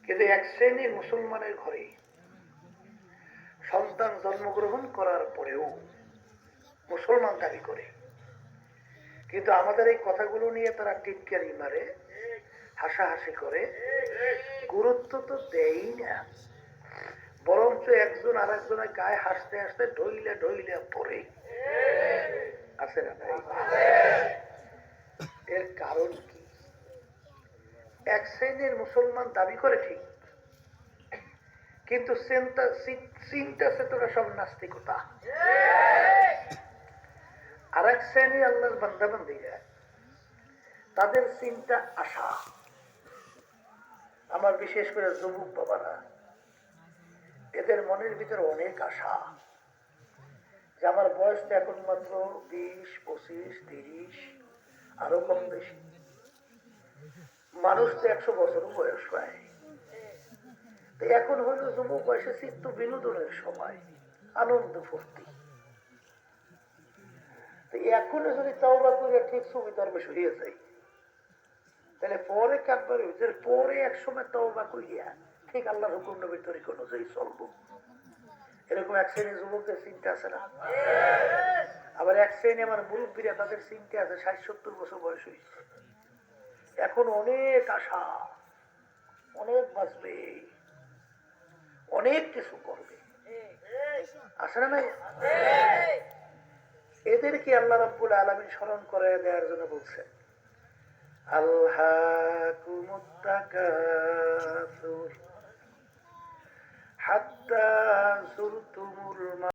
কিন্তু এক শ্রেণীর মুসলমানের ঘরে সন্তান জন্মগ্রহণ করার পরেও মুসলমান দাবি করে, কিন্তু আমাদের এই কথাগুলো নিয়ে তারা টিটকারি মারে, হাসাহাসি করে, গুরুত্ব তো দেই না, বরঞ্চ একজন আর একজনের গায়ে হাসতে হাসতে ঢইলে ঢইলে পড়ে। আছে না ভাই? এর কারণ কি? এক শ্রেণীর মুসলমান দাবি করে ঠিক, কিন্তু চিন্তা চেতনা সব নাস্তিকতা। আর এক শ্রেণী আল্লাহর বান্দা বান্দীরা, তাদের চিন্তা আশা। আমার বিশেষ করে যুবক বাবারা, এদের মনের ভিতরে অনেক আশা যে আমার বয়স তো এখন মাত্র 20, 25, 30, আরো কম বেশি। মানুষ তো 100 বছর বয়স হয়। এখন হলো যুবক বয়সে চিত্ত বিনোদনের সময়, আনন্দ ফুর্তি। এখনো যদি তওবা করে ঠিক সুবিধার বেশি হয়ে যায়, তাহলে পরে কাটবার পরে এক সময় তওবা করিয়া ঠিক আল্লাহর হুকুম নবীর তরিকা অনুযায়ী চলবো। এরকম এক শ্রেণী যুবকের চিন্তা আছে না? আবার এক শ্রেণী আমার মুরব্বীরা, তাদের চিন্তা আছে 60-70 বছর বয়স হয়েছে, এখন অনেক আশা, অনেক বাঁচবে, অনেক কিছু করবে। আছে না নাই? এদেরকে আল্লাহ রাব্বুল আলামিন স্মরণ করে দেওয়ার জন্য বলছেন, আল্লাকুমুত তাকাসুর হাত্তা যুরতুমুল